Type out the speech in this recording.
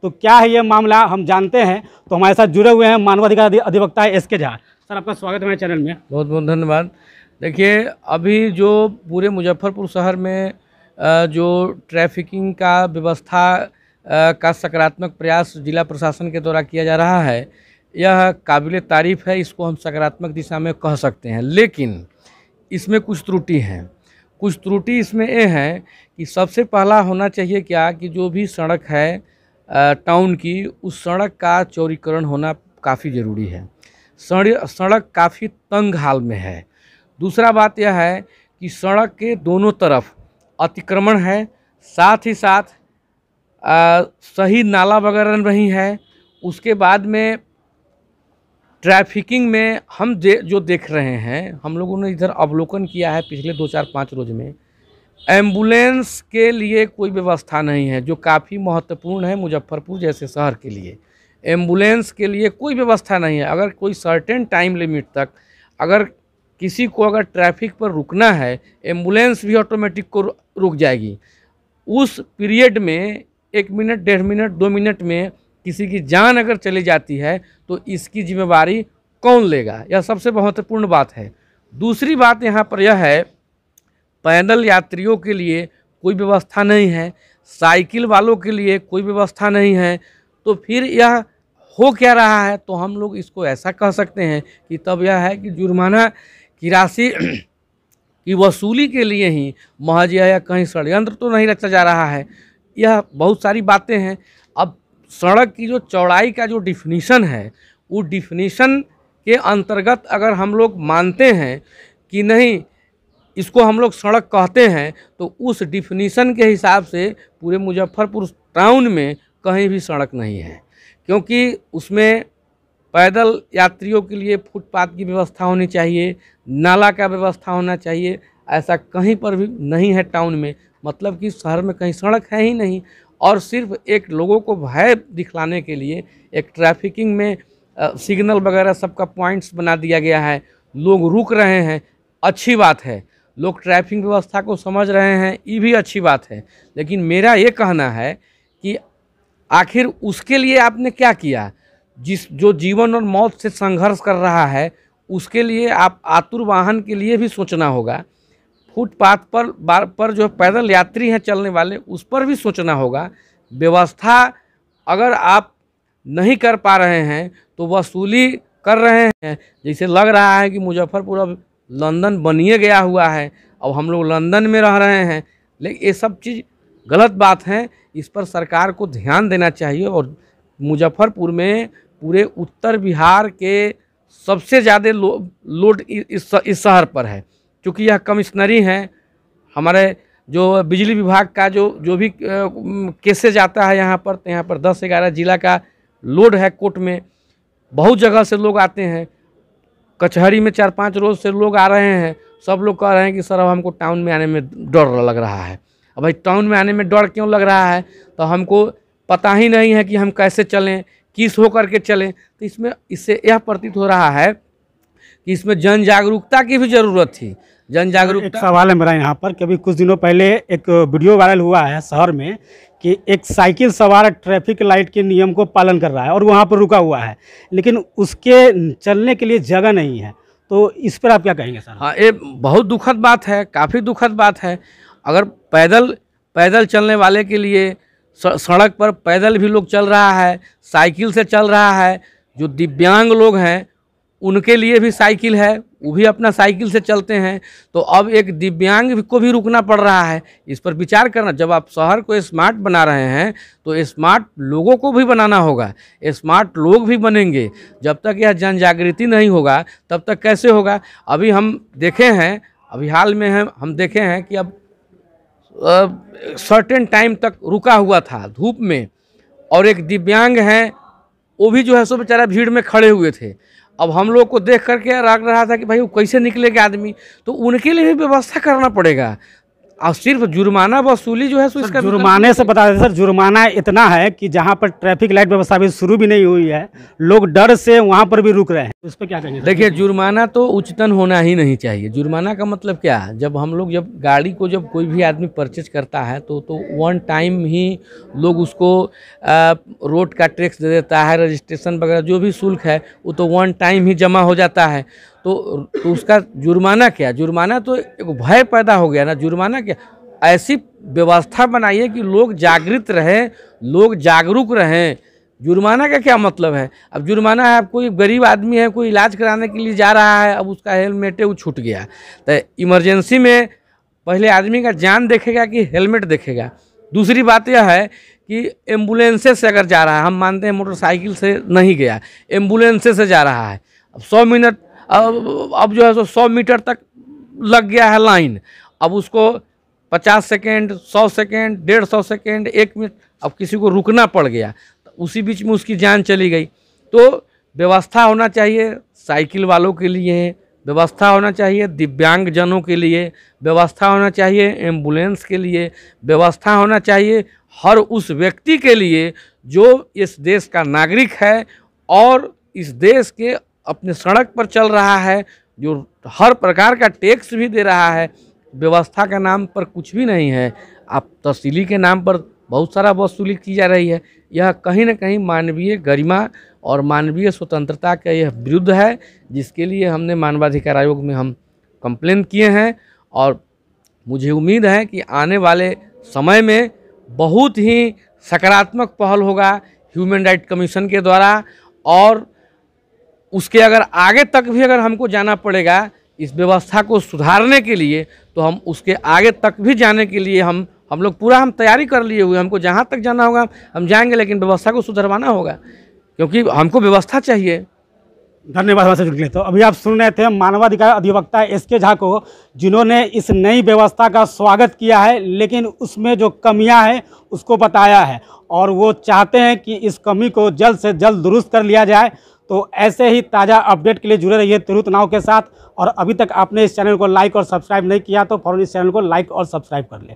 तो क्या है ये मामला हम जानते हैं। तो हमारे साथ जुड़े हुए हैं मानवाधिकार अधिवक्ता एसके झा। सर, आपका स्वागत है मेरे चैनल में। बहुत बहुत धन्यवाद। देखिए, अभी जो पूरे मुजफ्फरपुर शहर में जो ट्रैफिकिंग का व्यवस्था का सकारात्मक प्रयास जिला प्रशासन के द्वारा किया जा रहा है, यह काबिल तारीफ़ है। इसको हम सकारात्मक दिशा में कह सकते हैं, लेकिन इसमें कुछ त्रुटि हैं। कुछ त्रुटि इसमें ये है कि सबसे पहला होना चाहिए क्या कि जो भी सड़क है टाउन की, उस सड़क का चौड़ीकरण होना काफ़ी ज़रूरी है। सड़क काफ़ी तंग हाल में है। दूसरा बात यह है कि सड़क के दोनों तरफ अतिक्रमण है, साथ ही साथ सही नाला वगैरह नहीं है। उसके बाद में ट्रैफिकिंग में हम जो देख रहे हैं, हम लोगों ने इधर अवलोकन किया है पिछले 2-4-5 रोज में, एम्बुलेंस के लिए कोई व्यवस्था नहीं है, जो काफ़ी महत्वपूर्ण है मुजफ्फरपुर जैसे शहर के लिए। एम्बुलेंस के लिए कोई व्यवस्था नहीं है। अगर कोई सर्टेन टाइम लिमिट तक अगर किसी को अगर ट्रैफिक पर रुकना है, एम्बुलेंस भी ऑटोमेटिक को रुक जाएगी। उस पीरियड में 1 मिनट, 1.5 मिनट, 2 मिनट में किसी की जान अगर चली जाती है तो इसकी जिम्मेवारी कौन लेगा? यह सबसे महत्वपूर्ण बात है। दूसरी बात यहाँ पर यह है, पैदल यात्रियों के लिए कोई व्यवस्था नहीं है, साइकिल वालों के लिए कोई व्यवस्था नहीं है। तो फिर यह हो क्या रहा है? तो हम लोग इसको ऐसा कह सकते हैं कि तब यह है कि जुर्माना की राशि की वसूली के लिए ही महज या कहीं षड्यंत्र तो नहीं रचा जा रहा है। यह बहुत सारी बातें हैं। अब सड़क की जो चौड़ाई का जो डिफिनीशन है, वो डिफिनीशन के अंतर्गत अगर हम लोग मानते हैं कि नहीं इसको हम लोग सड़क कहते हैं, तो उस डिफिनीशन के हिसाब से पूरे मुजफ्फरपुर टाउन में कहीं भी सड़क नहीं है, क्योंकि उसमें पैदल यात्रियों के लिए फुटपाथ की व्यवस्था होनी चाहिए, नाला का व्यवस्था होना चाहिए। ऐसा कहीं पर भी नहीं है टाउन में। मतलब कि शहर में कहीं सड़क है ही नहीं, और सिर्फ एक लोगों को भय दिखलाने के लिए एक ट्रैफिकिंग में सिग्नल वगैरह सबका पॉइंट्स बना दिया गया है। लोग रुक रहे हैं, अच्छी बात है। लोग ट्रैफिक व्यवस्था को समझ रहे हैं, ये भी अच्छी बात है। लेकिन मेरा ये कहना है कि आखिर उसके लिए आपने क्या किया? जो जीवन और मौत से संघर्ष कर रहा है, उसके लिए आप आतुर वाहन के लिए भी सोचना होगा। फुटपाथ पर जो पैदल यात्री हैं चलने वाले, उस पर भी सोचना होगा। व्यवस्था अगर आप नहीं कर पा रहे हैं तो वसूली कर रहे हैं। जैसे लग रहा है कि मुजफ्फरपुर अब लंदन बनिए गया हुआ है, अब हम लोग लंदन में रह रहे हैं। लेकिन ये सब चीज़ गलत बात है। इस पर सरकार को ध्यान देना चाहिए। और मुजफ्फरपुर में पूरे उत्तर बिहार के सबसे ज़्यादा लोड इस शहर पर है, क्योंकि यह कमिश्नरी है। हमारे जो बिजली विभाग का जो भी केसेज आता है यहाँ पर, तो यहाँ पर 10-11 जिला का लोड है कोर्ट में। बहुत जगह से लोग आते हैं। कचहरी में 4-5 रोज से लोग आ रहे हैं। सब लोग कह रहे हैं कि सर अब हमको टाउन में आने में डर लग रहा है। अब भाई टाउन में आने में डर क्यों लग रहा है? तो हमको पता ही नहीं है कि हम कैसे चलें, किस हो करके चलें। तो इससे यह प्रतीत हो रहा है कि इसमें जन जागरूकता की भी ज़रूरत थी। जन जागरूकता। एक सवाल है मेरा यहाँ पर कि अभी कुछ दिनों पहले एक वीडियो वायरल हुआ है शहर में कि एक साइकिल सवार ट्रैफिक लाइट के नियम को पालन कर रहा है और वहाँ पर रुका हुआ है, लेकिन उसके चलने के लिए जगह नहीं है। तो इस पर आप क्या कहेंगे सर? हाँ, ये बहुत दुखद बात है, काफ़ी दुखद बात है। अगर पैदल चलने वाले के लिए सड़क पर पैदल भी लोग चल रहा है, साइकिल से चल रहा है। जो दिव्यांग लोग हैं उनके लिए भी साइकिल है, वो भी अपना साइकिल से चलते हैं। तो अब एक दिव्यांग को भी रुकना पड़ रहा है। इस पर विचार करना। जब आप शहर को स्मार्ट बना रहे हैं तो स्मार्ट लोगों को भी बनाना होगा। स्मार्ट लोग भी बनेंगे। जब तक यह जन जागृति नहीं होगा तब तक कैसे होगा? अभी हम देखे हैं, अभी हाल में हम देखे हैं कि अब सर्टेन टाइम तक रुका हुआ था धूप में, और एक दिव्यांग हैं, वो भी जो है सो बेचारा भीड़ में खड़े हुए थे। अब हम लोग को देख करके लग रहा था कि भाई वो कैसे निकलेगा आदमी। तो उनके लिए भी व्यवस्था करना पड़ेगा। और सिर्फ जुर्माना वसूली जो है सो इसका जुर्माने से बता दें सर, जुर्माना इतना है कि जहाँ पर ट्रैफिक लाइट व्यवस्था अभी शुरू भी नहीं हुई है, लोग डर से वहाँ पर भी रुक रहे हैं। इस पर क्या कहेंगे? देखिए, जुर्माना तो उच्चतन होना ही नहीं चाहिए। जुर्माना का मतलब क्या है, जब हम लोग जब गाड़ी को जब कोई भी आदमी परचेज करता है तो वन टाइम ही लोग उसको रोड का टैक्स दे देता है, रजिस्ट्रेशन वगैरह जो भी शुल्क है वो तो वन टाइम ही जमा हो जाता है। तो उसका जुर्माना क्या, जुर्माना तो एक भय पैदा हो गया ना। जुर्माना क्या, ऐसी व्यवस्था बनाइए कि लोग जागृत रहें, लोग जागरूक रहें। जुर्माना का क्या मतलब है? अब जुर्माना है, अब कोई गरीब आदमी है, कोई इलाज कराने के लिए जा रहा है, अब उसका हेलमेट है वो छूट गया, तो इमरजेंसी में पहले आदमी का जान देखेगा कि हेलमेट देखेगा। दूसरी बात यह है कि एम्बुलेंसे से अगर जा रहा है, हम मानते हैं मोटरसाइकिल से नहीं गया, एम्बुलेंसे से जा रहा है, अब 100 मिनट अब जो है सो 100 मीटर तक लग गया है लाइन, अब उसको 50 सेकेंड, 100 सेकेंड, 150 सेकेंड, 1 मिनट, अब किसी को रुकना पड़ गया, तो उसी बीच में उसकी जान चली गई। तो व्यवस्था होना चाहिए साइकिल वालों के लिए, व्यवस्था होना चाहिए दिव्यांग जनों के लिए, व्यवस्था होना चाहिए एम्बुलेंस के लिए, व्यवस्था होना चाहिए हर उस व्यक्ति के लिए जो इस देश का नागरिक है और इस देश के अपने सड़क पर चल रहा है, जो हर प्रकार का टैक्स भी दे रहा है। व्यवस्था के नाम पर कुछ भी नहीं है, आप तहसीली के नाम पर बहुत सारा वसूली की जा रही है। यह कहीं ना कहीं मानवीय गरिमा और मानवीय स्वतंत्रता का यह विरुद्ध है, जिसके लिए हमने मानवाधिकार आयोग में हम कंप्लेन किए हैं। और मुझे उम्मीद है कि आने वाले समय में बहुत ही सकारात्मक पहल होगा ह्यूमन राइट कमीशन के द्वारा, और उसके अगर आगे तक भी अगर हमको जाना पड़ेगा इस व्यवस्था को सुधारने के लिए, तो हम उसके आगे तक भी जाने के लिए हम लोग पूरा हम तैयारी कर लिए हुए। हमको जहाँ तक जाना होगा हम जाएंगे, लेकिन व्यवस्था को सुधरवाना होगा, क्योंकि हमको व्यवस्था चाहिए। धन्यवाद हमसे जुड़ने के लिए। तो अभी आप सुन रहे थे मानवाधिकार अधिवक्ता एसके झा को, जिन्होंने इस नई व्यवस्था का स्वागत किया है, लेकिन उसमें जो कमियां हैं उसको बताया है, और वो चाहते हैं कि इस कमी को जल्द से जल्द दुरुस्त कर लिया जाए। तो ऐसे ही ताज़ा अपडेट के लिए जुड़े रहिए तिरहुत नाव के साथ। और अभी तक आपने इस चैनल को लाइक और सब्सक्राइब नहीं किया तो फौरन इस चैनल को लाइक और सब्सक्राइब कर लें।